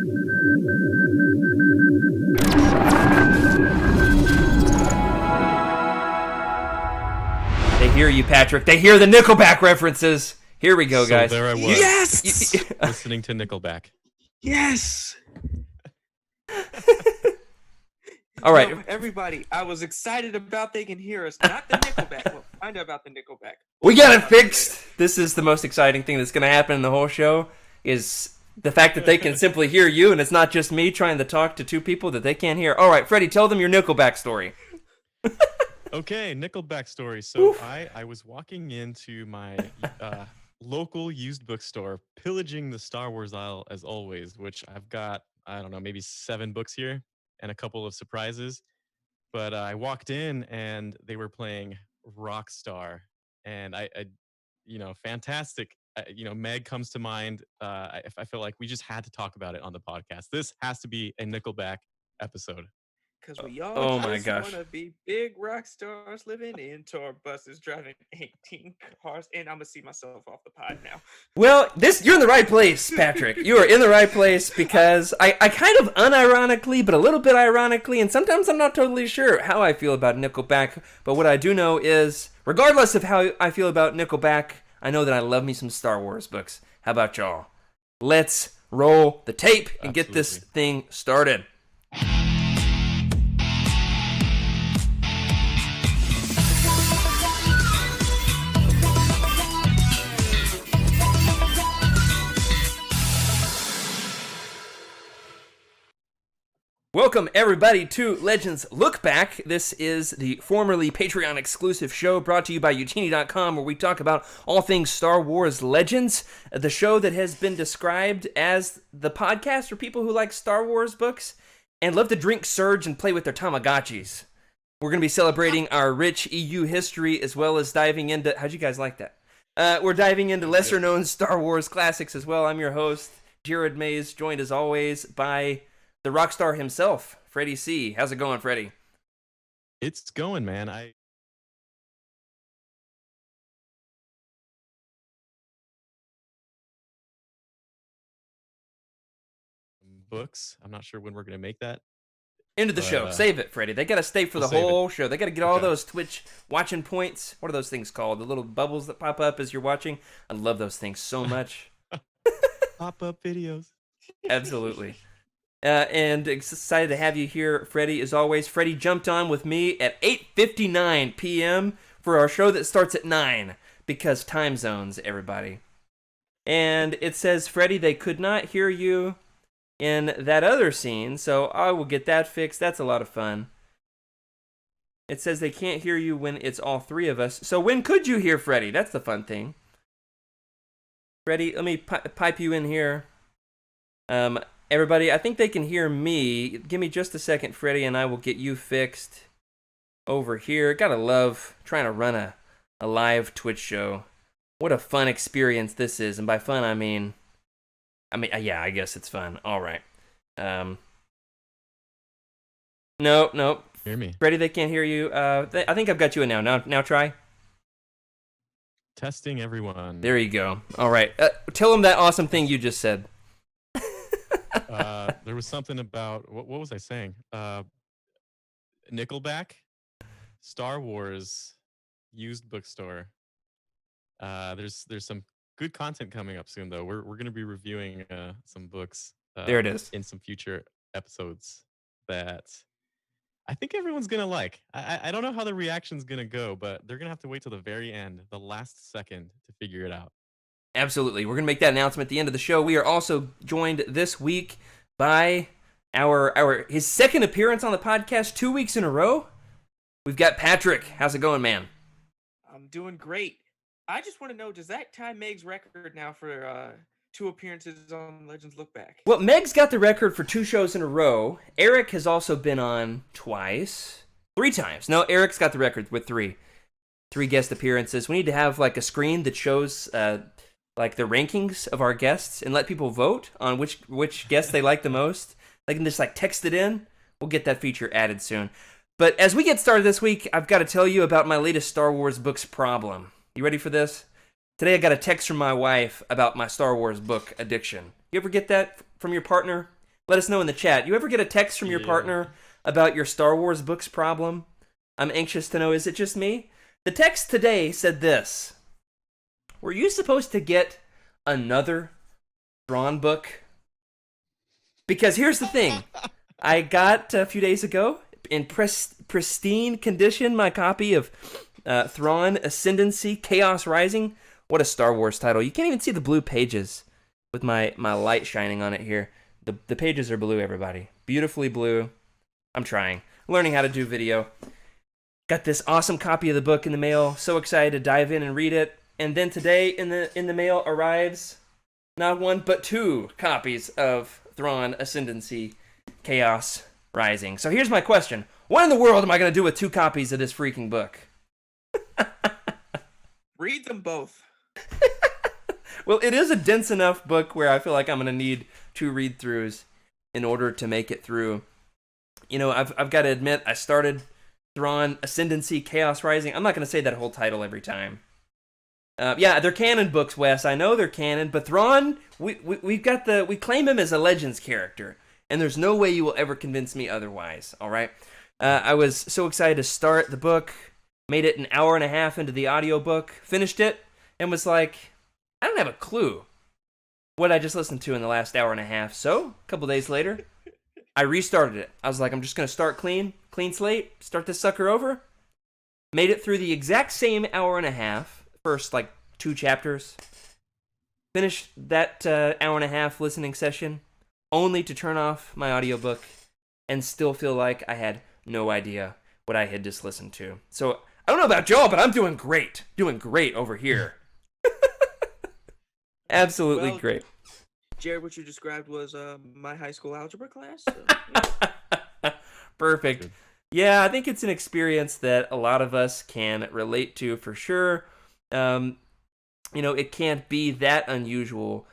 They hear you, Patrick. They hear the Nickelback references. Here we go, guys. So there I was. Yes! Listening to Nickelback. Yes! All right. No, everybody, I was excited about They Can Hear Us, not the Nickelback. We'll find out about the Nickelback. We got it fixed. This is the most exciting thing that's going to happen in the whole show is the fact that they can simply hear you, and it's not just me trying to talk to two people that they can't hear. All right, Freddy, tell them your Nickelback story. Okay, Nickelback story. So I was walking into my local used bookstore, pillaging the Star Wars aisle as always, which I've got, I don't know, maybe 7 books here and a couple of surprises. But I walked in and they were playing Rockstar, and I fantastic. Meg comes to mind. I feel like we just had to talk about it on the podcast. This has to be a Nickelback episode. Because we all my just gosh. want to be big rock stars living in tour buses, driving 18 cars. And I'm going to see myself off the pod now. Well, you're in the right place, Patrick. You are in the right place because I kind of unironically, but a little bit ironically, and sometimes I'm not totally sure how I feel about Nickelback, but what I do know is, regardless of how I feel about Nickelback, I know that I love me some Star Wars books. How about y'all? Let's roll the tape and get this thing started. Welcome, everybody, to Legends Lookback. This is the formerly Patreon exclusive show brought to you by Utini.com, where we talk about all things Star Wars Legends, the show that has been described as the podcast for people who like Star Wars books and love to drink Surge and play with their Tamagotchis. We're going to be celebrating our rich EU history as well as diving into... How'd you guys like that? We're diving into lesser-known Star Wars classics as well. I'm your host, Jared Mays, joined as always by... the rock star himself, Freddy C. How's it going, Freddy? It's going, man. Books. I'm not sure when we're going to make that. Into the show. Save it, Freddy. They got to stay for the whole show. They got to get all those Twitch watching points. What are those things called? The little bubbles that pop up as you're watching? I love those things so much. Pop-up videos. Absolutely. And excited to have you here, Freddy, as always. Freddy jumped on with me at 8:59 p.m. for our show that starts at 9, because time zones, everybody. And it says, Freddy, they could not hear you in that other scene, so I will get that fixed. That's a lot of fun. It says they can't hear you when it's all 3 of us. So when could you hear Freddy? That's the fun thing. Freddy, let me pipe you in here. Everybody, I think they can hear me. Give me just a second, Freddy, and I will get you fixed over here. Gotta love trying to run a live Twitch show. What a fun experience this is. And by fun, I mean, yeah, I guess it's fun. All right. Nope. Hear me. Freddy, they can't hear you. I think I've got you in now. Now try. Testing everyone. There you go. All right. Tell them that awesome thing you just said. There was something about what was I saying? Nickelback, Star Wars, used bookstore. There's some good content coming up soon though. We're going to be reviewing some books. There it is. In some future episodes that I think everyone's going to like. I don't know how the reaction's going to go, but they're going to have to wait till the very end, the last second, to figure it out. Absolutely. We're going to make that announcement at the end of the show. We are also joined this week by his second appearance on the podcast 2 weeks in a row. We've got Patrick. How's it going, man? I'm doing great. I just want to know, does that tie Meg's record now for 2 appearances on Legends Lookback? Well, Meg's got the record for 2 shows in a row. Eric has also been on 3 times. No, Eric's got the record with 3 guest appearances. We need to have like a screen that shows like the rankings of our guests and let people vote on which guests they like the most. They can just like text it in. We'll get that feature added soon. But as we get started this week, I've got to tell you about my latest Star Wars books problem. You ready for this? Today I got a text from my wife about my Star Wars book addiction. You ever get that from your partner? Let us know in the chat. You ever get a text from your partner about your Star Wars books problem? I'm anxious to know, is it just me? The text today said this. Were you supposed to get another Thrawn book? Because here's the thing. I got a few days ago, in pristine condition, my copy of Thrawn Ascendancy Chaos Rising. What a Star Wars title. You can't even see the blue pages with my light shining on it here. The pages are blue, everybody. Beautifully blue. I'm trying. Learning how to do video. Got this awesome copy of the book in the mail. So excited to dive in and read it. And then today in the mail arrives not one but two copies of Thrawn Ascendancy Chaos Rising. So here's my question. What in the world am I going to do with two copies of this freaking book? Read them both. Well, it is a dense enough book where I feel like I'm going to need two read-throughs in order to make it through. You know, I've got to admit, I started Thrawn Ascendancy Chaos Rising. I'm not going to say that whole title every time. Yeah, they're canon books, Wes. I know they're canon, but Thrawn, we claim him as a Legends character, and there's no way you will ever convince me otherwise. All right, I was so excited to start the book, made it an hour and a half into the audiobook, finished it, and was like, I don't have a clue what I just listened to in the last hour and a half. So a couple days later, I restarted it. I was like, I'm just gonna start clean slate, start this sucker over. Made it through the exact same hour and a half. First, like, 2 chapters. Finished that hour and a half listening session, only to turn off my audiobook and still feel like I had no idea what I had just listened to. So, I don't know about y'all, but I'm doing great. Doing great over here. Absolutely great. Jared, what you described was my high school algebra class. Perfect. Yeah, I think it's an experience that a lot of us can relate to for sure. You know, it can't be that unusual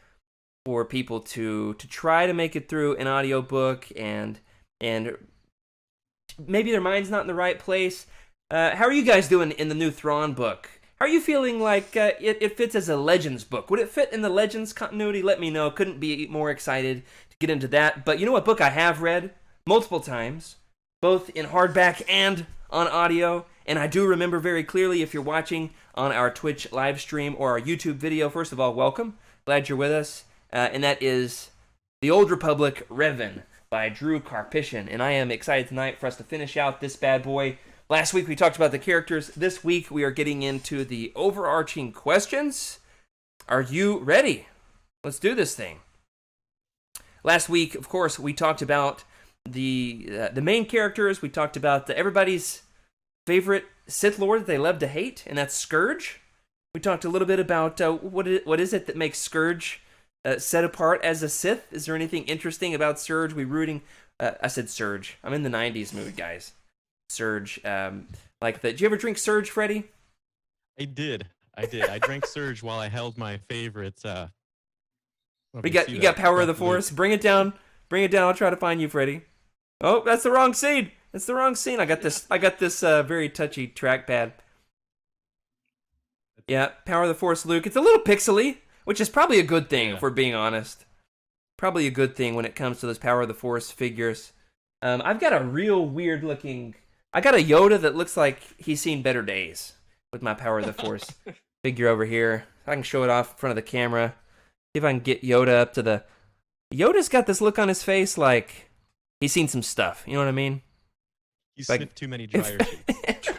for people to try to make it through an audiobook and maybe their mind's not in the right place. How are you guys doing in the new Thrawn book? How are you feeling like it fits as a Legends book? Would it fit in the Legends continuity? Let me know. Couldn't be more excited to get into that. But you know what book I have read multiple times, both in hardback and on audio, and I do remember very clearly, if you're watching on our Twitch live stream or our YouTube video, first of all, welcome. Glad you're with us. And that is The Old Republic Revan by Drew Karpyshyn. And I am excited tonight for us to finish out this bad boy. Last week we talked about the characters. This week we are getting into the overarching questions. Are you ready? Let's do this thing. Last week, of course, we talked about the main characters. We talked about everybody's favorite Sith Lord that they love to hate, and that's Scourge. We talked a little bit about what is it that makes Scourge set apart as a Sith. Is there anything interesting about Surge? I said Surge. I'm in the 90s mood, guys. Surge. Like that. Did you ever drink Surge, Freddy? I did. I drank Surge while I held my favorite. You got Power of the Force. Bring it down. I'll try to find you, Freddy. Oh, that's the wrong scene. It's the wrong scene. I got this very touchy trackpad. Yeah, Power of the Force, Luke. It's a little pixely, which is probably a good thing, if we're being honest. Probably a good thing when it comes to those Power of the Force figures. I've got a real weird looking. I got a Yoda that looks like he's seen better days with my Power of the Force figure over here. I can show it off in front of the camera. See if I can get Yoda up to the. Yoda's got this look on his face like he's seen some stuff. You know what I mean? He's sniffed too many dryer sheets.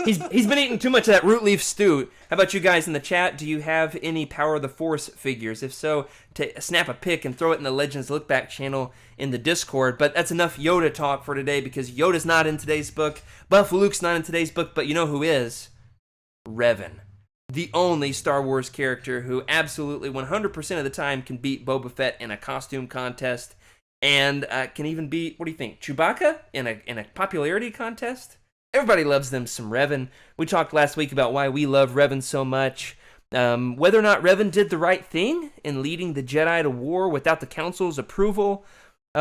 He's been eating too much of that root leaf stew. How about you guys in the chat? Do you have any Power of the Force figures? If so, snap a pic and throw it in the Legends Lookback channel in the Discord. But that's enough Yoda talk for today because Yoda's not in today's book. Buff Luke's not in today's book, but you know who is? Revan. The only Star Wars character who absolutely 100% of the time can beat Boba Fett in a costume contest and can even beat, what do you think, Chewbacca in a popularity contest? Everybody loves them some Revan. We talked last week about why we love Revan so much. Whether or not Revan did the right thing in leading the Jedi to war without the Council's approval.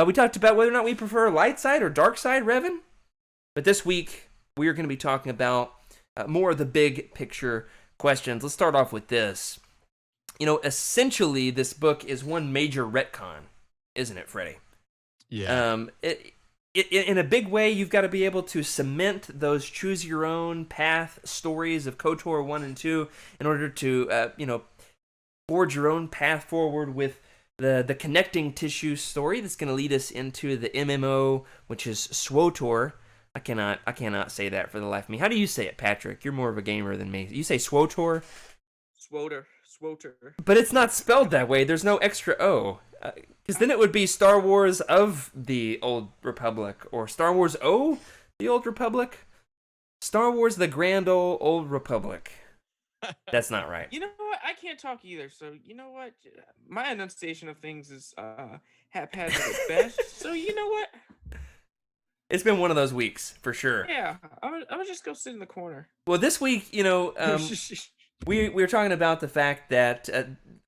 We talked about whether or not we prefer light side or dark side Revan. But this week, we are going to be talking about more of the big picture questions. Let's start off with this. You know, essentially, this book is one major retcon, isn't it, Freddy? Yeah. In a big way, you've got to be able to cement those choose your own path stories of KOTOR 1 and 2 in order to, forge your own path forward with the connecting tissue story that's going to lead us into the MMO, which is SWOTOR. I cannot say that for the life of me. How do you say it, Patrick? You're more of a gamer than me. You say SWOTOR? Swoter. But it's not spelled that way. There's no extra O. Because then it would be Star Wars of the Old Republic, or Star Wars O, the Old Republic. Star Wars the Grand Old Republic. That's not right. You know what? I can't talk either. So you know what? My enunciation of things is haphazard at best. So you know what? It's been one of those weeks, for sure. Yeah, I'm gonna just go sit in the corner. Well, this week, we were talking about the fact that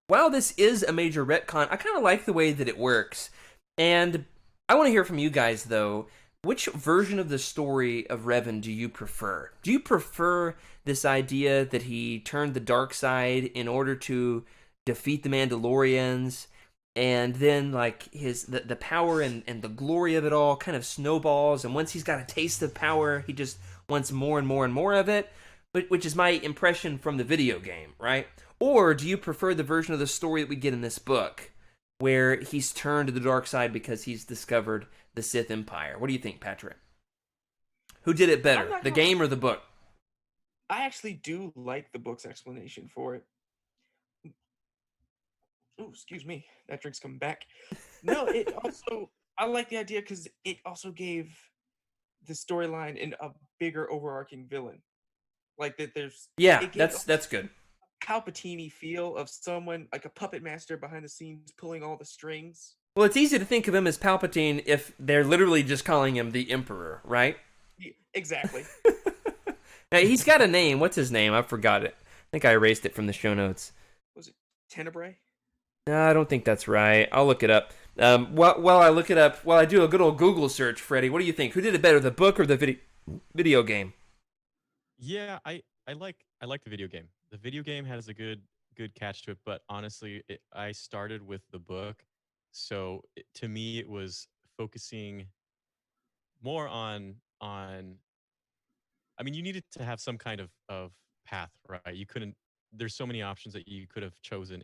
while this is a major retcon, I kind of like the way that it works. And I want to hear from you guys, though. Which version of the story of Revan do you prefer? Do you prefer this idea that he turned the dark side in order to defeat the Mandalorians, and then like the power and the glory of it all kind of snowballs, and once he's got a taste of power, he just wants more and more and more of it, which is my impression from the video game, right? Or do you prefer the version of the story that we get in this book, where he's turned to the dark side because he's discovered the Sith Empire? What do you think, Patrick? Who did it better, the game or the book? I actually do like the book's explanation for it. Oh, excuse me. That drink's coming back. No, I like the idea because it also gave the storyline in a bigger overarching villain. Like that that's good. Palpatine feel of someone like a puppet master behind the scenes pulling all the strings. Well, it's easy to think of him as Palpatine if they're literally just calling him the Emperor, right? Yeah, exactly. Now, he's got a name. What's his name? I forgot it. I think I erased it from the show notes. Was it Tenebrae? No, I don't think that's right. I'll look it up. While I look it up, while I do a good old Google search, Freddy, what do you think? Who did it better, the book or the video game? Yeah, I like the video game. The video game has a good catch to it, but honestly, I started with the book, so to me it was focusing more on. I mean, you needed to have some kind of path, right? You couldn't. There's so many options that you could have chosen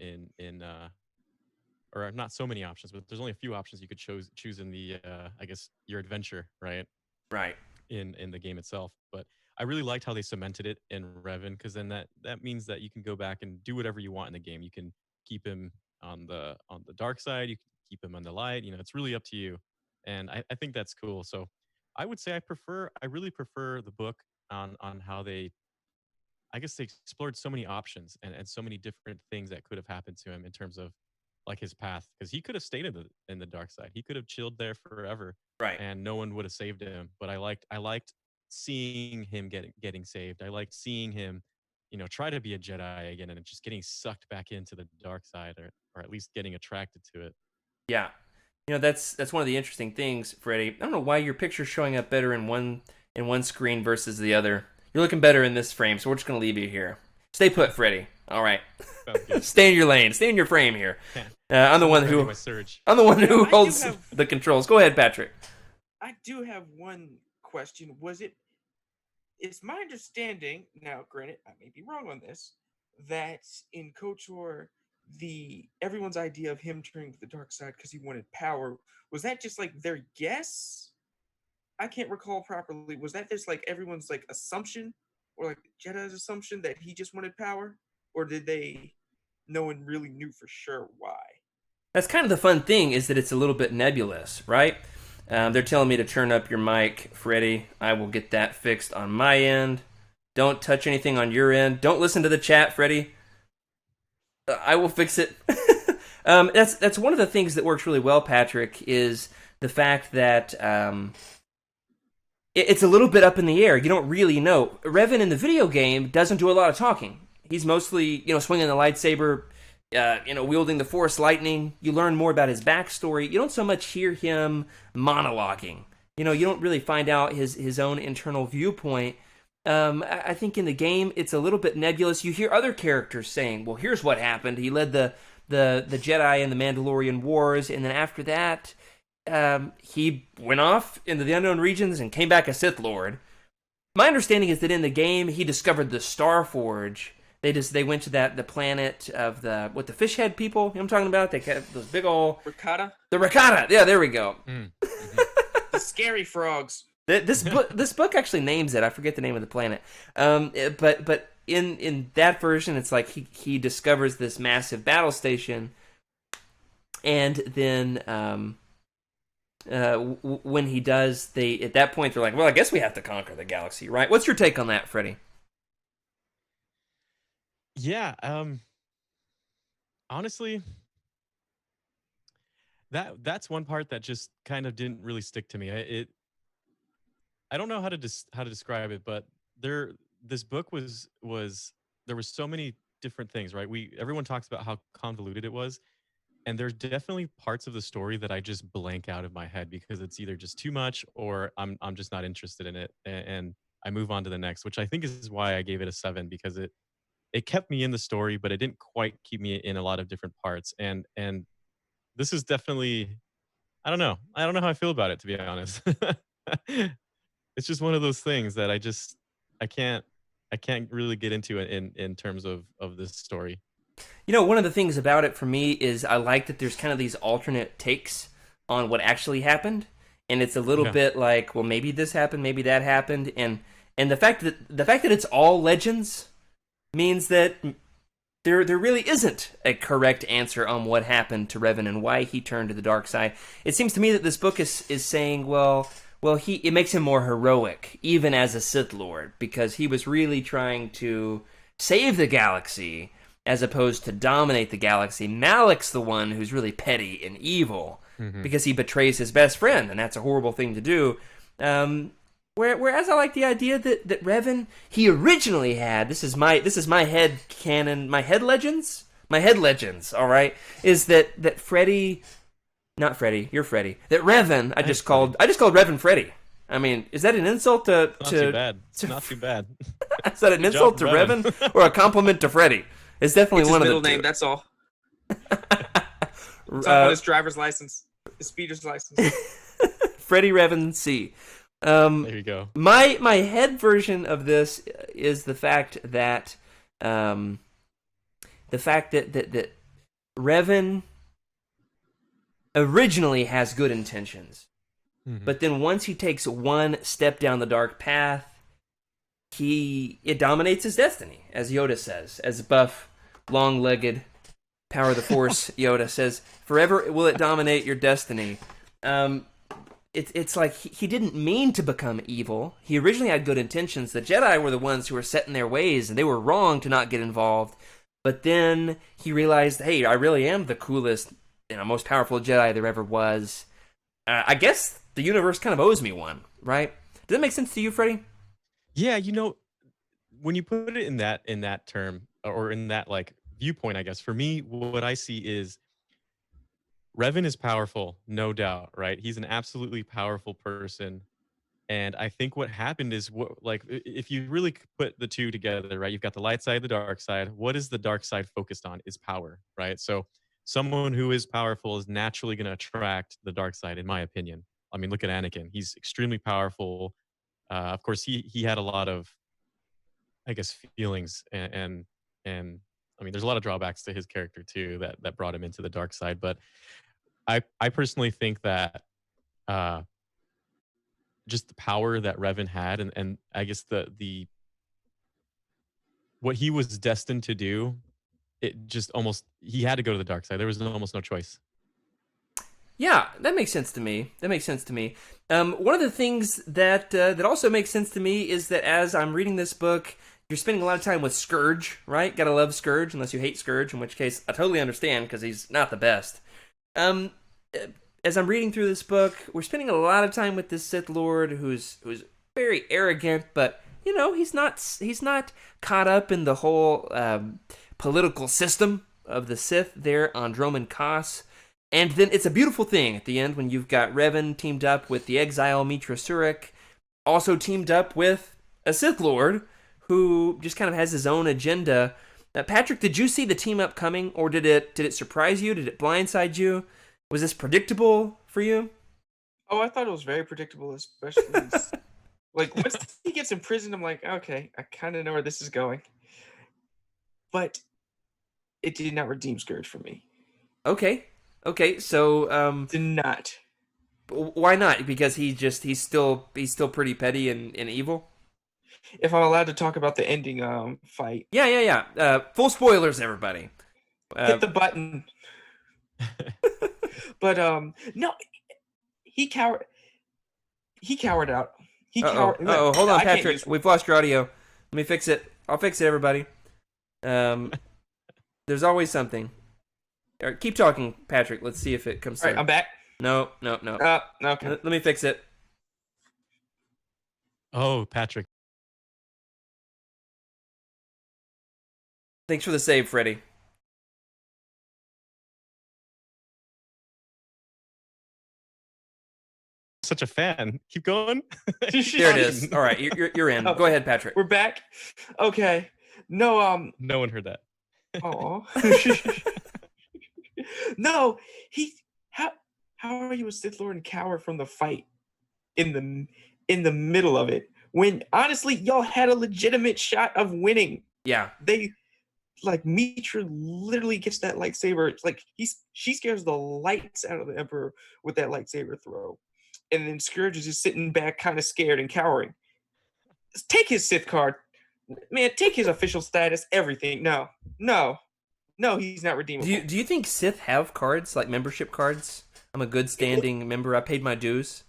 or not so many options, but there's only a few options you could choose in the I guess your adventure, right? Right. In the game itself. But I really liked how they cemented it in Revan, because then that means that you can go back and do whatever you want in the game. You can keep him on the dark side, you can keep him on the light, it's really up to you. And I think that's cool. So I would say I really prefer the book on how I guess they explored so many options and so many different things that could have happened to him in terms of like his path, because he could have stayed in the dark side. He could have chilled there forever, right? And no one would have saved him. But I liked seeing him getting saved. I liked seeing him, try to be a Jedi again and just getting sucked back into the dark side, or at least getting attracted to it. Yeah, that's one of the interesting things, Freddie. I don't know why your picture's showing up better in one screen versus the other. You're looking better in this frame, so we're just gonna leave you here. Stay put, Freddie. All right. Stay in your lane. Stay in your frame here. I'm the one who holds the controls. Go ahead, Patrick. I do have one question. It's my understanding, now granted, I may be wrong on this, that in KOTOR, everyone's idea of him turning to the dark side because he wanted power, was that just like their guess? I can't recall properly. Was that just like everyone's like assumption, or like Jedi's assumption that he just wanted power? Or did no one really knew for sure why? That's kind of the fun thing, is that it's a little bit nebulous, right? They're telling me to turn up your mic, Freddie. I will get that fixed on my end. Don't touch anything on your end. Don't listen to the chat, Freddie. I will fix it. That's one of the things that works really well, Patrick, is the fact that it's a little bit up in the air. You don't really know. Revan in the video game doesn't do a lot of talking. He's mostly, swinging the lightsaber, wielding the Force lightning. You learn more about his backstory. You don't so much hear him monologuing. You don't really find out his own internal viewpoint. I think in the game, it's a little bit nebulous. You hear other characters saying, well, here's what happened. He led the Jedi and the Mandalorian wars, and then after that, he went off into the unknown regions and came back a Sith Lord. My understanding is that in the game he discovered the Star Forge. They went to the planet of the fish head people. You know what I'm talking about? They kept those big old Ricotta? the Ricotta. Yeah, there we go. The scary frogs. This book actually names it. I forget the name of the planet. But in that version, it's like he discovers this massive battle station, and then when he does, at that point they're like, well, I guess we have to conquer the galaxy, right? What's your take on that, Freddy? Yeah, honestly, that's one part that just kind of didn't really stick to me. I don't know how to describe it, but this book was there was so many different things, right? Everyone talks about how convoluted it was, and there's definitely parts of the story that I just blank out of my head because it's either just too much or I'm just not interested in it, and I move on to the next, which I think is why I gave it a 7, because it kept me in the story, but it didn't quite keep me in a lot of different parts. And this is definitely, I don't know how I feel about it, to be honest. It's just one of those things that I can't really get into it in terms of this story. You know, one of the things about it for me is I like that there's kind of these alternate takes on what actually happened, and it's a little bit like, well, maybe this happened, maybe that happened, and the fact that it's all legends means that there really isn't a correct answer on what happened to Revan and why he turned to the dark side. It seems to me that this book is saying, well, it makes him more heroic, even as a Sith Lord, because he was really trying to save the galaxy as opposed to dominate the galaxy. Malik's the one who's really petty and evil because he betrays his best friend, and that's a horrible thing to do. Whereas I like the idea that Revan, he originally had, this is my head canon, my head legends, all right, is that Freddy, not Freddy, you're Freddy, that Revan, I just called Revan Freddy. I mean, is that an insult to Not too bad. Not too bad. Is that an insult to Revan or a compliment to Freddy? It's definitely It's one his of the middle name, two. that's all. It's on his driver's license, his speeder's license. Freddie Revan C. There you go. My head version of this is the fact that that Revan originally has good intentions, but then once he takes one step down the dark path, it dominates his destiny, as Yoda says, as buff, long-legged, power of the Force Yoda says, forever will it dominate your destiny. It's like he didn't mean to become evil. He originally had good intentions. The Jedi were the ones who were set in their ways, and they were wrong to not get involved. But then he realized, hey, I really am the coolest, most powerful Jedi there ever was. I guess the universe kind of owes me one, right? Does that make sense to you, Freddie? Yeah, when you put it in that term, or in that like viewpoint, I guess for me, what I see is Revan is powerful, no doubt, right? He's an absolutely powerful person. And I think what happened is, if you really put the two together, right? You've got the light side, the dark side. What is the dark side focused on? Is power, right? So someone who is powerful is naturally going to attract the dark side, in my opinion. I mean, look at Anakin. He's extremely powerful. Of course, he had a lot of, I guess, feelings and I mean, there's a lot of drawbacks to his character too that brought him into the dark side. But I personally think that just the power that Revan had, and I guess the what he was destined to do, it just he had to go to the dark side. There was almost no choice. Yeah, that makes sense to me. One of the things that also makes sense to me is that as I'm reading this book, you're spending a lot of time with Scourge, right? Gotta love Scourge, unless you hate Scourge, in which case I totally understand because he's not the best. As I'm reading through this book, we're spending a lot of time with this Sith Lord who's very arrogant, but he's not caught up in the whole political system of the Sith there on Droman Kos. And then it's a beautiful thing at the end when you've got Revan teamed up with the exile Mitra Surik, also teamed up with a Sith Lord who just kind of has his own agenda. Patrick, did you see the team up coming, or did it surprise you? Did it blindside you? Was this predictable for you? Oh, I thought it was very predictable, especially like once he gets in prison. I'm like, okay, I kind of know where this is going, but it did not redeem Scourge for me. Okay. Okay. So Did not. why not? Because he's still pretty petty and evil. If I'm allowed to talk about the ending fight, Yeah, yeah, yeah. Full spoilers, everybody. hit the button. But no, he cowered. He cowered out. He Uh-oh. cowered. Uh-oh. Hold on, I can't Patrick. use. We've lost your audio. Let me fix it. I'll fix it, everybody. There's always something. All right, keep talking, Patrick. Let's see if it comes All right, through. I'm back. No, no, no. Okay. Let me fix it. Oh, Patrick. Thanks for the save, Freddy. Such a fan. Keep going. There it is. All right, you're in. Go ahead, Patrick. We're back. Okay. No. No one heard that. Oh. No. He. How are you a Sith Lord and cower from the fight in the middle of it when honestly y'all had a legitimate shot of winning? Yeah. They like Mitra literally gets that lightsaber. It's like she scares the lights out of the Emperor with that lightsaber throw, and then Scourge is just sitting back, kind of scared and cowering. Take his Sith card, man. Take his official status, everything. No, he's not redeemable. Do you think Sith have cards, like membership cards? I'm a good standing member. I paid my dues.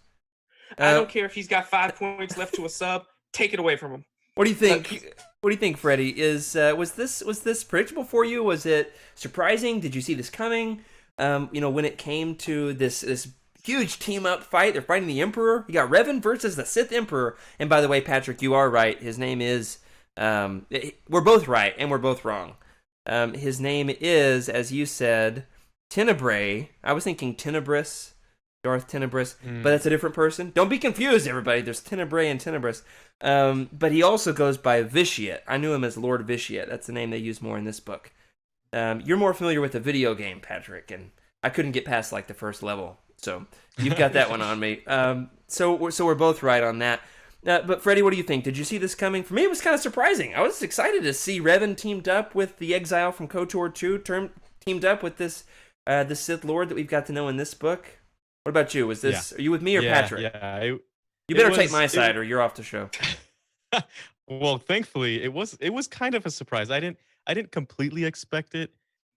I don't care if he's got 5 points left to a sub. Take it away from him. What do you think? What do you think, Freddy? Was this predictable for you? Was it surprising? Did you see this coming? When it came to this huge team up fight, they're fighting the Emperor. You got Revan versus the Sith Emperor. And by the way, Patrick, you are right. His name is. We're both right and we're both wrong. His name is, as you said, Tenebrae. I was thinking Tenebris, Darth Tenebris, but that's a different person. Don't be confused, everybody. There's Tenebrae and Tenebris. But he also goes by Vitiate. I knew him as Lord Vitiate. That's the name they use more in this book. You're more familiar with the video game, Patrick, and I couldn't get past like the first level. So you've got that one on me. So we're both right on that. But Freddy, what do you think? Did you see this coming? For me, it was kind of surprising. I was excited to see Revan teamed up with the Exile from KOTOR 2, teamed up with this the Sith Lord that we've got to know in this book. What about you? Was this? Are you with me or Patrick? Yeah. You better take my side, or you're off the show. Well, thankfully, it was kind of a surprise. I didn't completely expect it.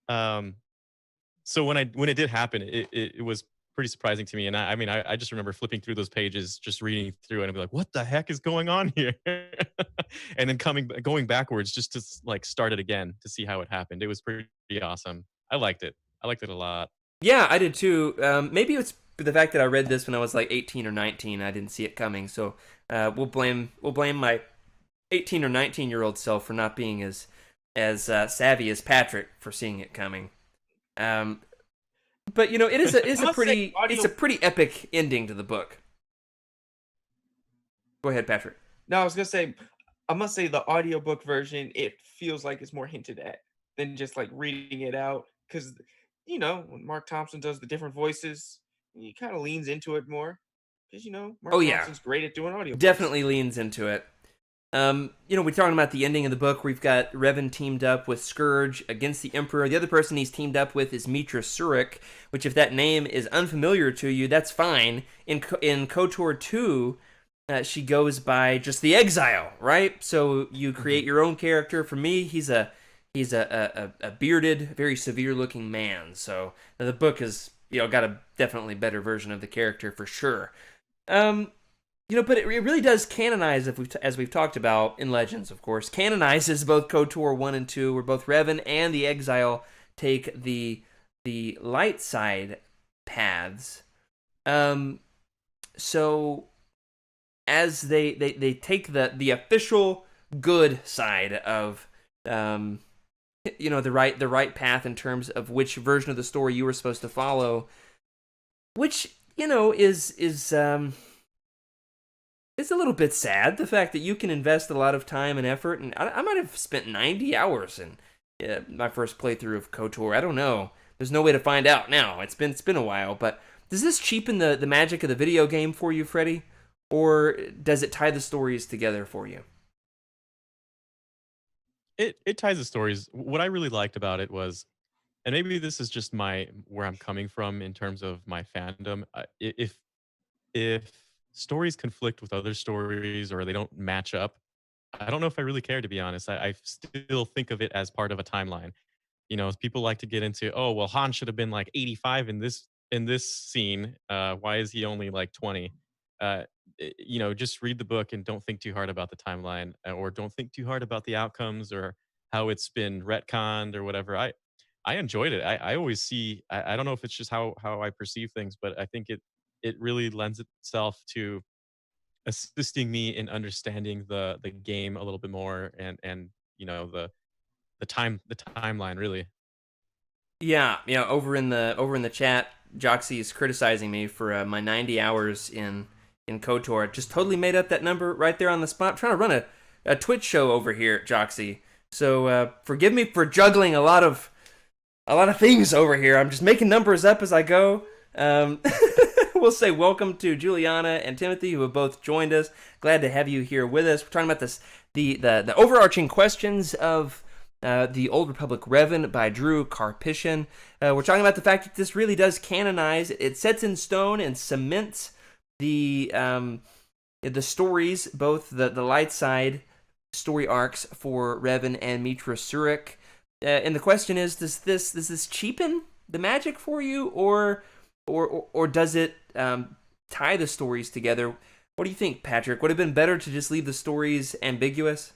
So when it did happen, it was pretty surprising to me. And I just remember flipping through those pages, just reading through, and I'd be like, "What the heck is going on here?" And then going backwards just to like start it again to see how it happened. It was pretty awesome. I liked it. I liked it a lot. Yeah, I did too. Maybe it's the fact that I read this when I was like 18 or 19. I didn't see it coming, so we'll blame my 18 or 19-year-old self for not being as savvy as Patrick for seeing it coming. But it is a pretty epic ending to the book. Go ahead, Patrick. No, I was gonna say, I must say the audiobook version, it feels like it's more hinted at than just like reading it out. Because when Mark Thompson does the different voices, he kind of leans into it more. Because Mark Thompson's great at doing audio. Definitely leans into it. We're talking about the ending of the book. We've got Revan teamed up with Scourge against the Emperor. The other person he's teamed up with is Mitra Surik, which if that name is unfamiliar to you, that's fine. In KOTOR 2, she goes by just the Exile, right? So you create your own character. For me, he's a bearded, very severe-looking man. So the book has got a definitely better version of the character for sure. But it really does canonize, as we've talked about in Legends, of course, canonizes both KOTOR 1 and 2, where both Revan and the Exile take the light side paths. So as they take the official good side of the right path in terms of which version of the story you were supposed to follow, which is it's a little bit sad, the fact that you can invest a lot of time and effort, and I might have spent 90 hours in my first playthrough of KOTOR. I don't know. There's no way to find out now. It's been a while, but Does this cheapen the magic of the video game for you, Freddy? Or does it tie the stories together for you? It ties the stories. What I really liked about it was, and maybe this is just my where I'm coming from in terms of my fandom. If stories conflict with other stories or they don't match up, I don't know if I really care, to be honest. I still think of it as part of a timeline. People like to get into, oh, well, Han should have been like 85 in this scene. Why is he only like 20? Uh, just read the book and don't think too hard about the timeline, or don't think too hard about the outcomes or how it's been retconned or whatever. I enjoyed it. I always see. I don't know if it's just how I perceive things, but I think it really lends itself to assisting me in understanding the game a little bit more, and the timeline really. Yeah, over in the chat, Joxy is criticizing me for my 90 hours in KOTOR. Just totally made up that number right there on the spot. I'm trying to run a Twitch show over here, Joxy. So forgive me for juggling a lot of things over here. I'm just making numbers up as I go. We'll say welcome to Juliana and Timothy, who have both joined us. Glad to have you here with us. We're talking about the overarching questions of the Old Republic Revan by Drew Karpyshyn. We're talking about the fact that this really does canonize. It sets in stone and cements the stories, both the light side story arcs for Revan and Mitra Surik. And the question is, does this cheapen the magic for you, or does it tie the stories together? What do you think, Patrick? Would it have been better to just leave the stories ambiguous?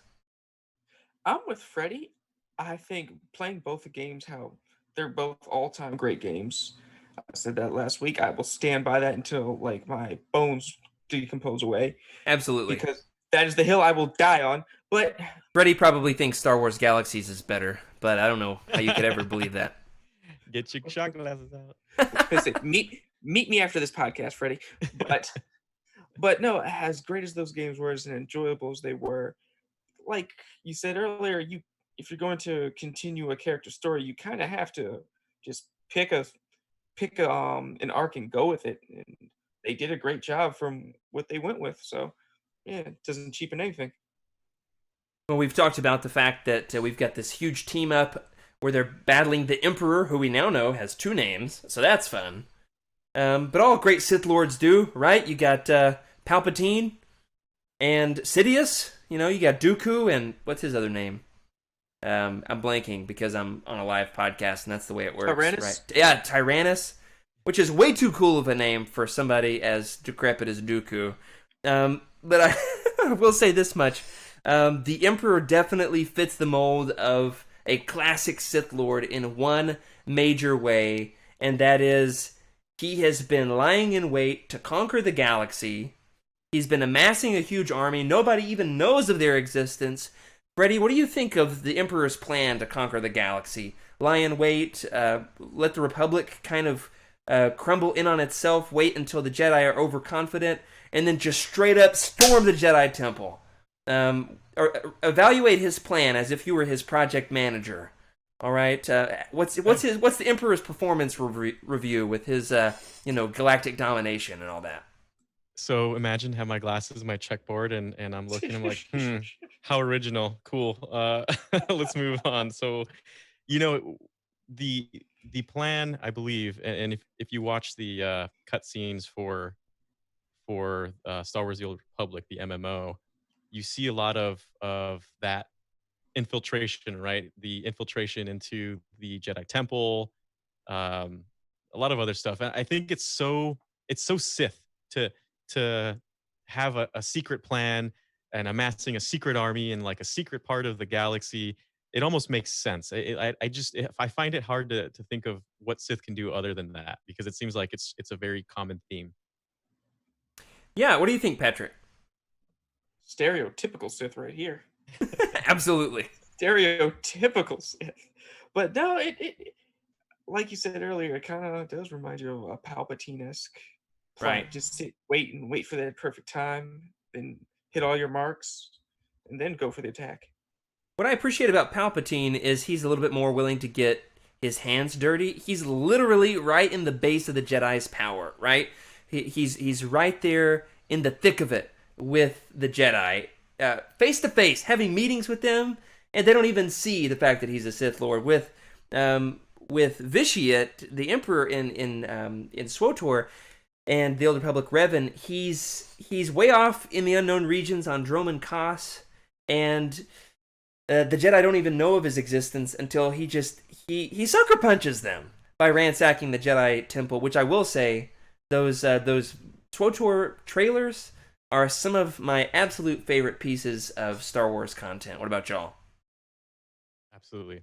I'm with Freddy. I think playing both the games, how they're both all-time great games. I said that last week. I will stand by that until like my bones decompose away, Absolutely. because that is the hill I will die on. But Freddy probably thinks Star Wars Galaxies is better, but I don't know how you could ever believe that. Get your shot glasses out. listen, meet me after this podcast, Freddy. But no, as great as those games were, as enjoyable as they were, like you said earlier, if you're going to continue a character story, you kind of have to just pick an arc and go with it. And they did a great job from what they went with. So yeah, it doesn't cheapen anything. Well, we've talked about the fact that we've got this huge team up where they're battling the Emperor, who we now know has two names, so that's fun. But all great Sith Lords do, right? You got Palpatine and Sidious. You got Dooku and what's his other name? I'm blanking because I'm on a live podcast and that's the way it works. Tyrannus? Right? Yeah, Tyrannus, which is way too cool of a name for somebody as decrepit as Dooku. But I will say this much. The Emperor definitely fits the mold of a classic Sith Lord in one major way, and that is he has been lying in wait to conquer the galaxy. He's been amassing a huge army. Nobody even knows of their existence. Freddy, what do you think of the Emperor's plan to conquer the galaxy? Lie in wait, let the Republic kind of crumble in on itself, wait until the Jedi are overconfident, and then just straight up storm the Jedi Temple. Or evaluate his plan as if you were his project manager. All right, what's the Emperor's performance review with his galactic domination and all that? So imagine have my glasses, my checkboard, and I'm looking. I'm like, how original, cool. Let's move on. So, the plan, I believe, and if you watch the cutscenes for Star Wars: The Old Republic, the MMO, you see a lot of that infiltration, right? The infiltration into the Jedi Temple, a lot of other stuff. And I think it's so Sith to have a secret plan and amassing a secret army in like a secret part of the galaxy. It almost makes sense. I find it hard to think of what Sith can do other than that, because it seems like it's a very common theme. Yeah, what do you think, Patrick? Stereotypical Sith right here. Absolutely. Stereotypical Sith. But no, it like you said earlier, it kind of does remind you of a Palpatine-esque plan. Right. Just wait for that perfect time, then hit all your marks, and then go for the attack. What I appreciate about Palpatine is he's a little bit more willing to get his hands dirty. He's literally right in the base of the Jedi's power, right? He's right there in the thick of it with the Jedi, face to face, having meetings with them, and they don't even see the fact that he's a Sith Lord. With Vitiate, the Emperor in SWTOR, and the Old Republic Revan, he's way off in the unknown regions on Droman Kos, and the Jedi don't even know of his existence until he sucker punches them by ransacking the Jedi Temple. Which I will say, those SWTOR trailers are some of my absolute favorite pieces of Star Wars content. What about y'all? Absolutely.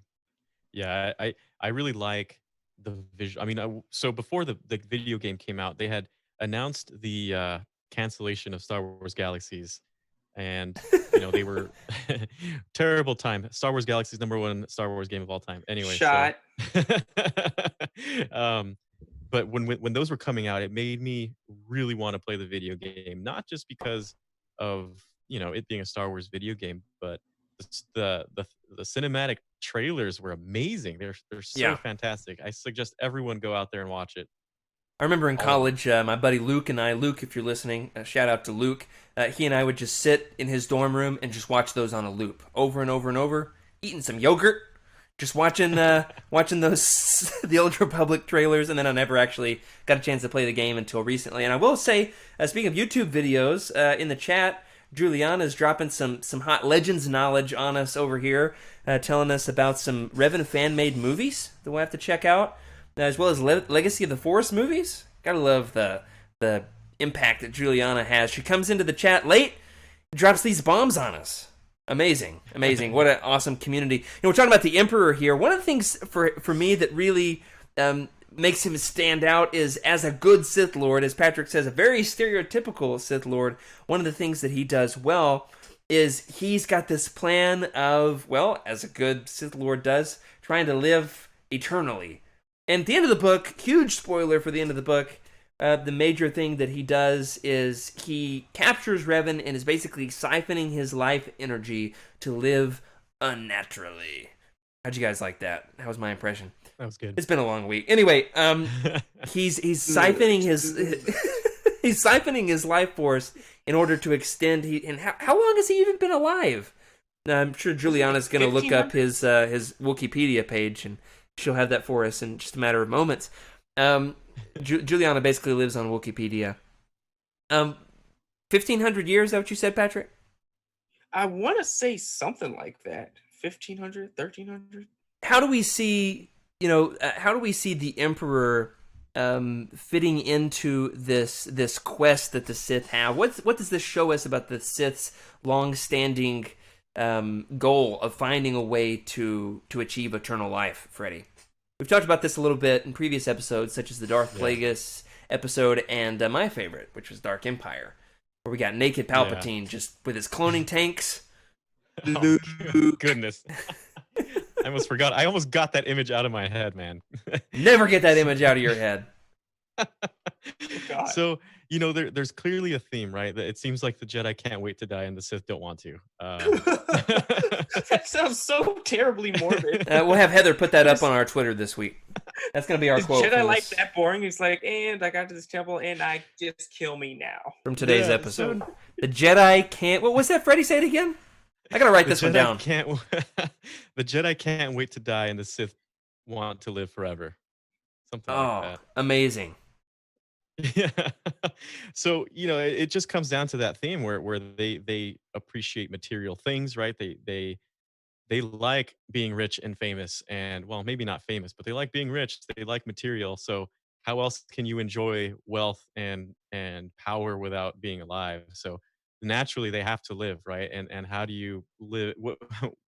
Yeah, I really like the visual. I mean, so before the video game came out, they had announced the cancellation of Star Wars Galaxies, and they were terrible time. Star Wars Galaxies #1 Star Wars game of all time. Anyway, Shot. But when those were coming out, it made me really want to play the video game, not just because of it being a Star Wars video game, but the cinematic trailers were amazing. They're so fantastic. I suggest everyone go out there and watch it. I remember in college, my buddy Luke, if you're listening, shout out to Luke, he and I would just sit in his dorm room and just watch those on a loop over and over and over, eating some yogurt, just watching those the Old Republic trailers, and then I never actually got a chance to play the game until recently. And I will say, speaking of YouTube videos, in the chat, Juliana's dropping some hot Legends knowledge on us over here, telling us about some Revan fan-made movies that we'll have to check out, as well as Legacy of the Force movies. Gotta love the impact that Juliana has. She comes into the chat late, drops these bombs on us. Amazing. What an awesome community. We're talking about the Emperor here. One of the things for me that really makes him stand out is, as a good Sith Lord, as Patrick says, a very stereotypical Sith Lord, one of the things that he does well is he's got this plan of, well, as a good Sith Lord does, trying to live eternally. And at the end of the book, huge spoiler for the end of the book, the major thing that he does is he captures Revan and is basically siphoning his life energy to live unnaturally. How'd you guys like that? How was my impression? That was good. It's been a long week. Anyway, he's siphoning he's siphoning his life force in order to extend. And how long has he even been alive? I'm sure Juliana's going to look up his Wikipedia page, and she'll have that for us in just a matter of moments. Juliana basically lives on Wikipedia. 1,500 years, is that what you said, Patrick? I want to say something like that. 1,500, 1,300. How do we see the Emperor fitting into this quest that the Sith have? What does this show us about the Sith's long-standing goal of finding a way to achieve eternal life, Freddy? We've talked about this a little bit in previous episodes, such as the Darth Plagueis episode and my favorite, which was Dark Empire, where we got naked Palpatine just with his cloning tanks. Oh, goodness. I almost forgot. I almost got that image out of my head, man. Never get that image out of your head. God. So, there's clearly a theme, right? That it seems like the Jedi can't wait to die and the Sith don't want to. That sounds so terribly morbid. We'll have Heather put that up on our Twitter this week. That's going to be our quote. Jedi like that boring. It's like, and I got to this temple, and I just kill me now. From today's episode. The Jedi can't... What was that, Freddy? Say it again? I got to write this one down. The Jedi can't wait to die and the Sith want to live forever. Something like that. Amazing. Yeah. So, it just comes down to that theme where they appreciate material things, right? They like being rich and famous, and, well, maybe not famous, but they like being rich. They like material. So how else can you enjoy wealth and power without being alive? So naturally they have to live, right? And how do you live?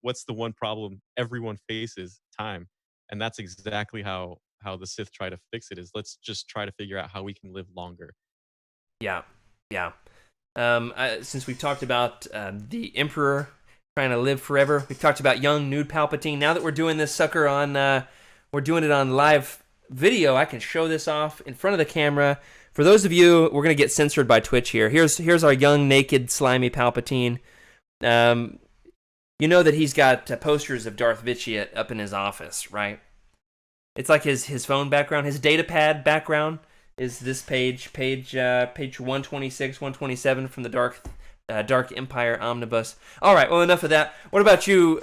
What's the one problem everyone faces? Time. And that's exactly how the Sith try to fix it, is let's just try to figure out how we can live longer. Yeah. Since we've talked about the Emperor trying to live forever, we've talked about young nude Palpatine. Now that we're doing this sucker we're doing it on live video, I can show this off in front of the camera. For those of you, we're gonna get censored by Twitch here. Here's our young, naked, slimy Palpatine. You know that he's got posters of Darth Vitiate up in his office, right? It's like his phone background, his data pad background is this page 126, 127 from the Dark Empire Omnibus. All right, well, enough of that. What about you?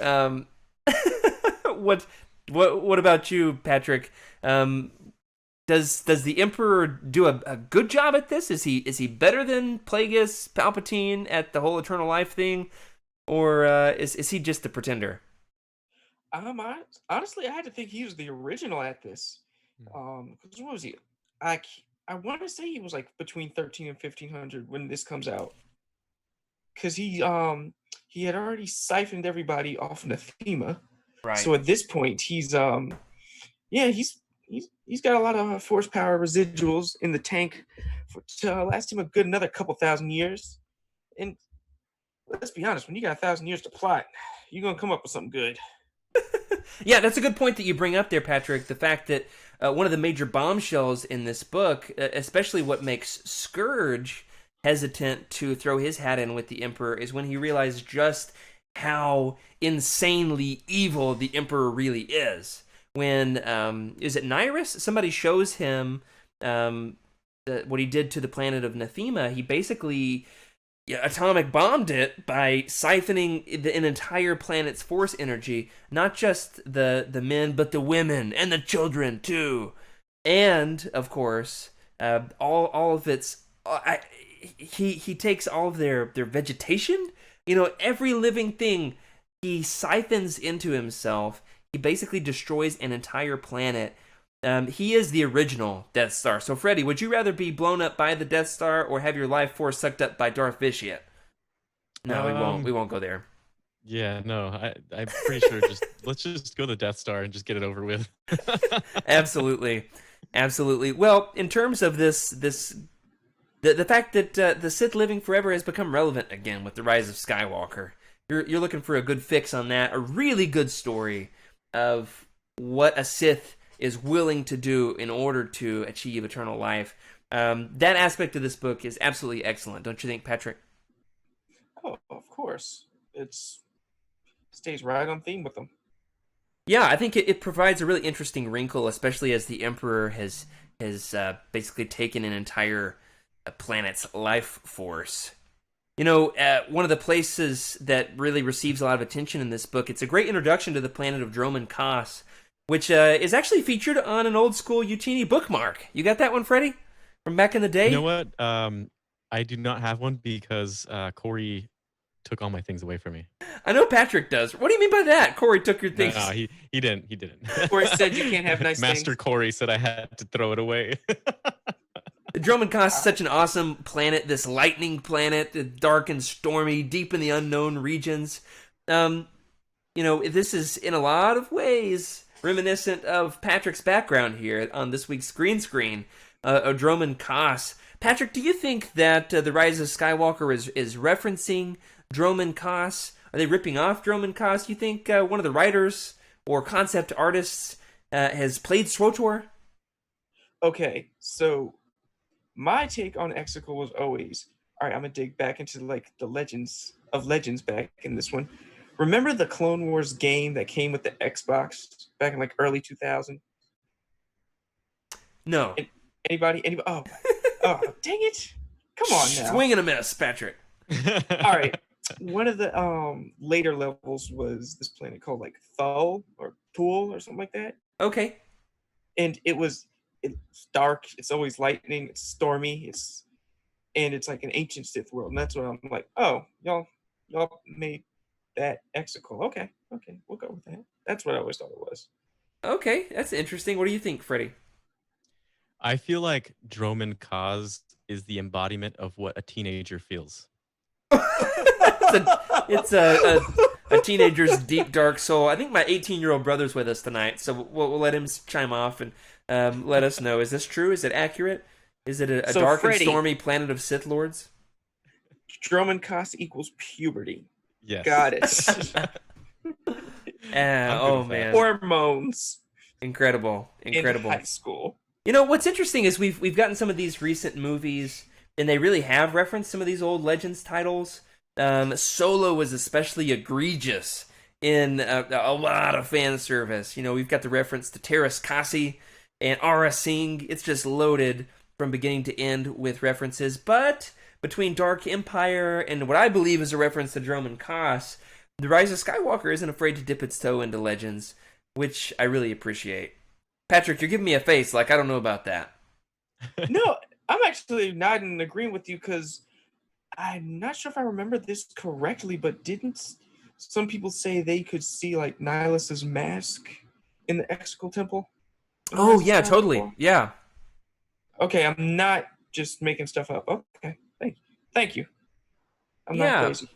What about you, Patrick? Does the Emperor do a good job at this? Is he better than Plagueis Palpatine at the whole eternal life thing, or is he just a pretender? Honestly, I had to think he was the original at this. 'Cause what was he? I want to say he was like between 13 and 1500 when this comes out, because he had already siphoned everybody off Nathema. Right. So at this point, he's got a lot of force power residuals in the tank to last him a good another couple thousand years. And let's be honest, when you got 1,000 years to plot, you're gonna come up with something good. Yeah, that's a good point that you bring up there, Patrick. The fact that one of the major bombshells in this book, especially what makes Scourge hesitant to throw his hat in with the Emperor, is when he realized just how insanely evil the Emperor really is. When, is it Nyrus? Somebody shows him what he did to the planet of Nathema. He basically atomic bombed it by siphoning an entire planet's force energy, not just the men, but the women and the children too. And of course, all of its he takes all of their vegetation, every living thing he siphons into himself. He basically destroys an entire planet. He is the original Death Star. So, Freddy, would you rather be blown up by the Death Star or have your life force sucked up by Darth Vitiate? No, we won't. We won't go there. Yeah, no, I'm pretty sure. Let's just go to the Death Star and just get it over with. Absolutely. Well, in terms of the fact that the Sith living forever has become relevant again with the rise of Skywalker, you're looking for a good fix on that. A really good story of what a Sith is willing to do in order to achieve eternal life. That aspect of this book is absolutely excellent, don't you think, Patrick? Oh, of course. It stays right on theme with them. Yeah, I think it provides a really interesting wrinkle, especially as the Emperor has basically taken an entire planet's life force. One of the places that really receives a lot of attention in this book, it's a great introduction to the planet of Droman Kos, which is actually featured on an old school Utini bookmark. You got that one, Freddy? From back in the day? You know what? I do not have one because Corey took all my things away from me. I know Patrick does. What do you mean by that? Corey took your things. No, he didn't. He didn't. Corey said you can't have nice Master things. Corey said I had to throw it away. The Droman Kos is such an awesome planet, this lightning planet, dark and stormy, deep in the unknown regions. This is in a lot of ways reminiscent of Patrick's background here on this week's screen, Droman Kos. Patrick, do you think that The Rise of Skywalker is referencing Droman Kos? Are they ripping off Droman Kos? Do you think one of the writers or concept artists has played SWTOR? Okay, so my take on Exegol was always, all right, I'm going to dig back into like the Legends back in this one. Remember the Clone Wars game that came with the Xbox back in like early 2000? No. Anybody? Oh, dang it. Come on now. Swing and a miss, Patrick. All right. One of the later levels was this planet called like Thul or Thul or something like that. Okay. And it's dark. It's always lightning. It's stormy. It's like an ancient Sith world. And that's what I'm like, oh, y'all made that Exegol. Okay, we'll go with that. That's what I always thought it was. Okay, that's interesting. What do you think, Freddy? I feel like Droman Kos is the embodiment of what a teenager feels. It's a teenager's deep, dark soul. I think my 18-year-old brother's with us tonight, so we'll let him chime off and let us know. Is this true? Is it accurate? Is it a dark Freddy, and stormy planet of Sith Lords? Droman Kos equals puberty. Yes. Got it. Oh, man. Hormones. Incredible. In high school. What's interesting is we've gotten some of these recent movies, and they really have referenced some of these old Legends titles. Solo was especially egregious in a lot of fan service. You know, we've got the reference to Terrace Kasi and Ara Singh. It's just loaded from beginning to end with references. But between Dark Empire and what I believe is a reference to Droman Koss, The Rise of Skywalker isn't afraid to dip its toe into Legends, which I really appreciate. Patrick, you're giving me a face like I don't know about that. No, I'm actually not in agreement with you because I'm not sure if I remember this correctly, but didn't some people say they could see like Nihilus's mask in the Exegol Temple? in Oh, Rise of yeah, Skywalker? totally. Yeah. Okay, I'm not just making stuff up. Okay, thank you. I'm not Yeah. crazy.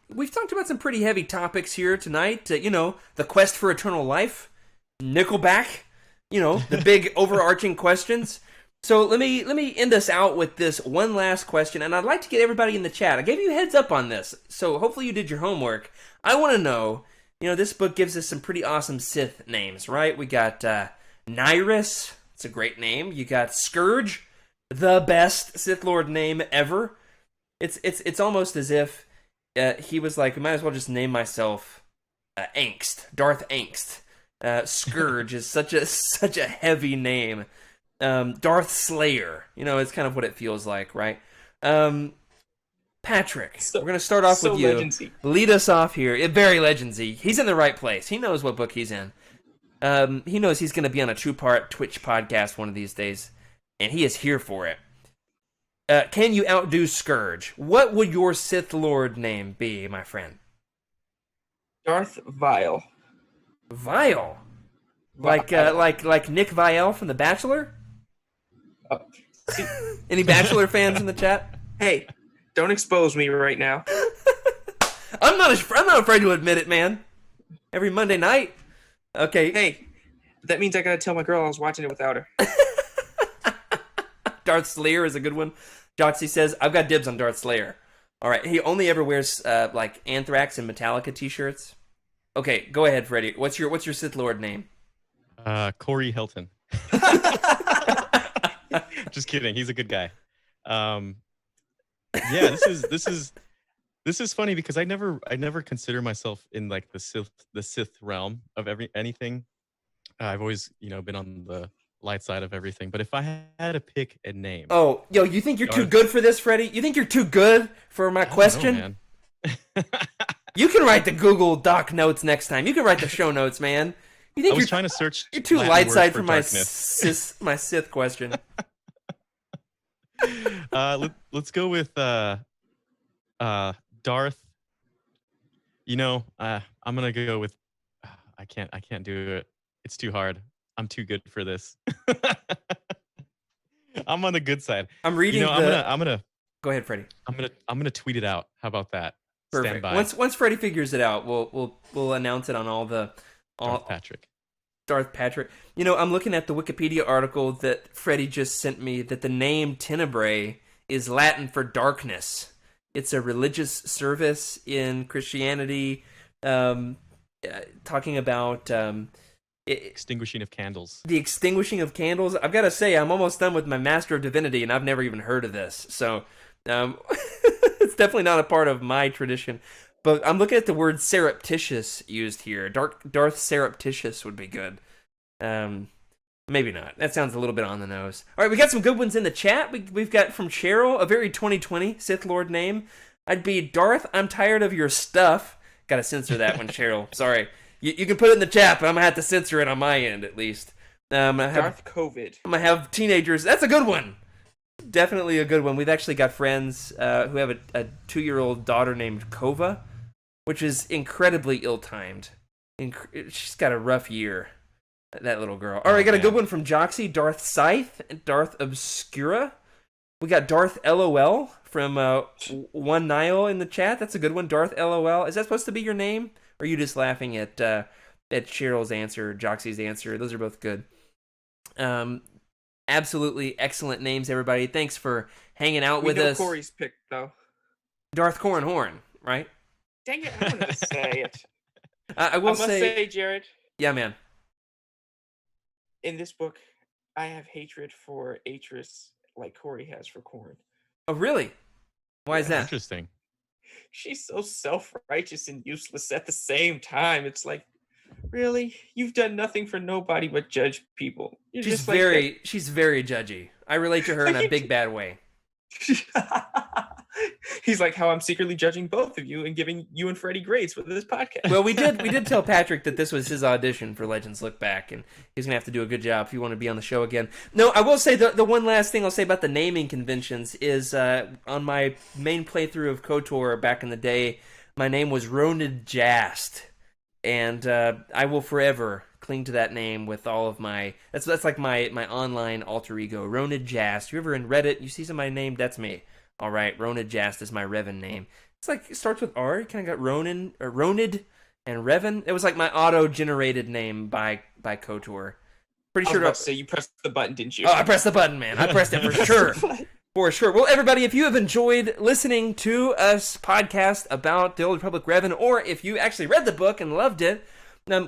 We've talked about some pretty heavy topics here tonight. You know, the quest for eternal life, Nickelback, you know, the big overarching questions. So let me end us out with this one last question, and I'd like to get everybody in the chat. I gave you a heads up on this, so hopefully you did your homework. I want to know, you know, this book gives us some pretty awesome Sith names, right? We got Nyrus, it's a great name. You got Scourge, the best Sith Lord name ever. It's almost as if he was like, I might as well just name myself Angst, Darth Angst. Scourge is such a heavy name. Darth Slayer, you know, it's kind of what it feels like, right? Patrick, we're gonna start off with you. Legendsy. Lead us off here. Very Legendsy. He's in the right place. He knows what book he's in. He knows he's gonna be on a 2-part Twitch podcast one of these days, and he is here for it. Can you outdo Scourge? What would your Sith Lord name be, my friend? Darth Vile. Vile, like Nick Viall from The Bachelor. See, Any Bachelor fans in the chat? hey, don't expose me right now. I'm not afraid to admit it, man. Every Monday night. Okay. Hey, that means I gotta tell my girl I was watching it without her. Darth Slayer is a good one. Joxy says, I've got dibs on Darth Slayer. All right. He only ever wears like Anthrax and Metallica t-shirts. Okay, go ahead, Freddy. What's your Sith Lord name? Corey Hilton. Just kidding. He's a good guy. Yeah, this is funny because I never consider myself in like the Sith realm of anything. I've always, been on the light side of everything. But if I had to pick a name, oh, yo, you think you're too good for this, Freddy? You think you're too good for my question? Man. You can write the Google Doc notes next time. You can write the show notes, man. You think I was trying to search. You're too Latin light words side for for my darkness. my Sith question. Let's go with Darth. I'm gonna go with. I can't do it. It's too hard. I'm too good for this. I'm on the good side. I'm reading. I'm gonna. Go ahead, Freddy. I'm gonna tweet it out. How about that? Perfect. Stand by. Once Freddy figures it out, we'll announce it on all Darth Patrick. Darth Patrick. I'm looking at the Wikipedia article that Freddy just sent me. That the name Tenebrae is Latin for darkness. It's a religious service in Christianity, talking about extinguishing of candles. The extinguishing of candles. I've got to say, I'm almost done with my Master of Divinity, and I've never even heard of this. So it's definitely not a part of my tradition. But I'm looking at the word surreptitious used here. Darth surreptitious would be good. Maybe not. That sounds a little bit on the nose. All right, we got some good ones in the chat. We've got from Cheryl, a very 2020 Sith Lord name. I'd be Darth, I'm tired of your stuff. Got to censor that one, Cheryl. Sorry. You can put it in the chat, but I'm going to have to censor it on my end, at least. Darth COVID. I'm going to have teenagers. That's a good one. Definitely a good one. We've actually got friends who have a 2-year-old daughter named Kova, which is incredibly ill-timed. She's got a rough year, that little girl. All right, got a good one from Joxy, Darth Scythe, and Darth Obscura. We got Darth LOL from One Nile in the chat. That's a good one, Darth LOL. Is that supposed to be your name? Or are you just laughing at Cheryl's answer, Joxy's answer? Those are both good. Absolutely excellent names, everybody. Thanks for hanging out with us. Corey's pick, though. Darth Corran Horn, right? Dang it, I wanted to say it. I must say, Jared. Yeah, man. In this book, I have hatred for Atris like Corey has for Corran. Oh, really? Why is that? Interesting. She's so self-righteous and useless at the same time. It's like, really? You've done nothing for nobody but judge people. You're She's just like that. she's very judgy. I relate to her in a big bad way. He's like how I'm secretly judging both of you and giving you and Freddy grades for this podcast. Well, we did tell Patrick that this was his audition for Legends Look Back, and he's gonna have to do a good job if you want to be on the show again. No, I will say the one last thing I'll say about the naming conventions is on my main playthrough of KOTOR back in the day, my name was Ronid Jast, and I will forever cling to that name with all of my. That's like my online alter ego, Ronid Jast. You ever in Reddit, you see somebody named, that's me. All right, Ronid Jast is my Revan name. It's like, it starts with R. You kind of got Ronin, or Ronid, and Revan. It was like my auto-generated name by KOTOR. Pretty sure. I was about to say, you pressed the button, didn't you? Oh, I pressed the button, man. I pressed it for sure. For sure. Well, everybody, if you have enjoyed listening to us podcast about the Old Republic Revan, or if you actually read the book and loved it,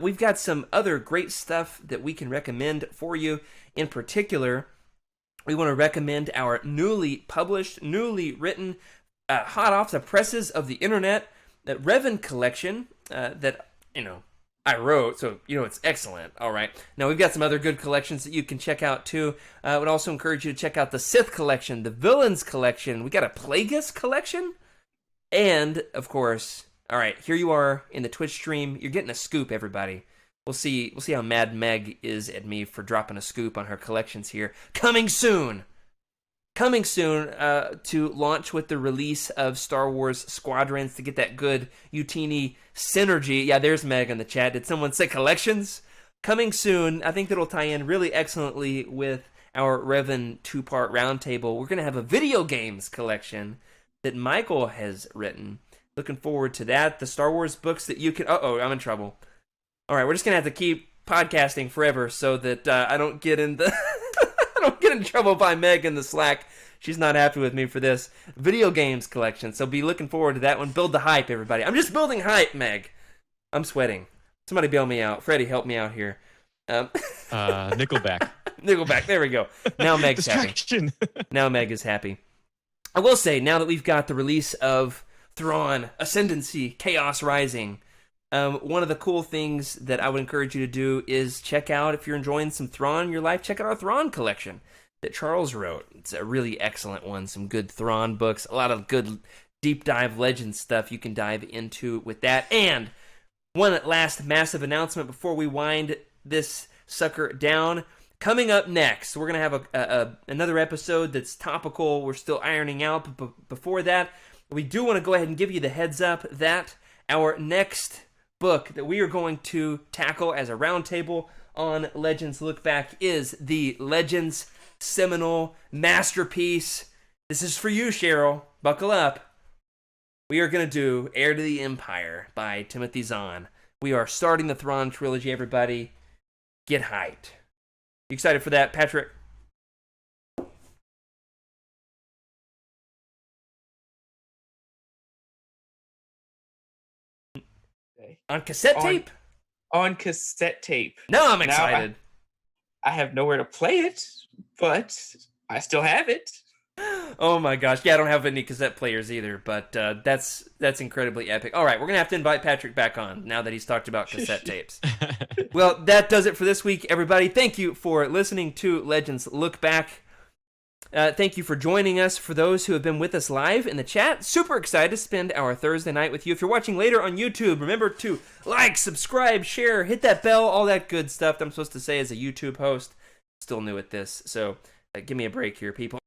we've got some other great stuff that we can recommend for you. In particular, we want to recommend our newly published, newly written, hot off the presses of the internet, that Revan collection that, I wrote, so it's excellent. All right. Now, we've got some other good collections that you can check out, too. I would also encourage you to check out the Sith collection, the Villains collection. We got a Plagueis collection. And, of course, all right, here you are in the Twitch stream. You're getting a scoop, everybody. We'll see how mad Meg is at me for dropping a scoop on her collections here. Coming soon to launch with the release of Star Wars Squadrons to get that good Utini synergy. Yeah, there's Meg in the chat. Did someone say collections? Coming soon. I think that'll tie in really excellently with our Revan 2-part roundtable. We're going to have a video games collection that Michael has written. Looking forward to that. The Star Wars books that you can... Uh-oh, I'm in trouble. All right, we're just going to have to keep podcasting forever so that I don't get in the... I don't get in trouble by Meg in the Slack. She's not happy with me for this. Video games collection, so be looking forward to that one. Build the hype, everybody. I'm just building hype, Meg. I'm sweating. Somebody bail me out. Freddy, help me out here. Nickelback. Nickelback, there we go. Now Meg's happy. Now Meg is happy. I will say, now that we've got the release of Thrawn, Ascendancy, Chaos Rising, one of the cool things that I would encourage you to do is check out, if you're enjoying some Thrawn in your life, check out our Thrawn collection that Charles wrote. It's a really excellent one. Some good Thrawn books, a lot of good deep dive legend stuff you can dive into with that. And one last massive announcement before we wind this sucker down. Coming up next, we're going to have another episode that's topical. We're still ironing out, but before that, we do want to go ahead and give you the heads up that our next book that we are going to tackle as a roundtable on Legends Look Back is the Legends seminal masterpiece. This is for you, Cheryl. Buckle up. We are going to do Heir to the Empire by Timothy Zahn. We are starting the Thrawn trilogy, everybody. Get hyped. You excited for that, Patrick? On cassette tape? On cassette tape. No, I'm excited. Now, I have nowhere to play it, but I still have it. Oh my gosh. Yeah, I don't have any cassette players either, but that's incredibly epic. All right, we're going to have to invite Patrick back on now that he's talked about cassette tapes. Well, that does it for this week, everybody. Thank you for listening to Legends Look Back. Thank you for joining us. For those who have been with us live in the chat, super excited to spend our Thursday night with you. If you're watching later on YouTube, remember to like, subscribe, share, hit that bell, all that good stuff that I'm supposed to say as a YouTube host. Still new at this, so give me a break here, people.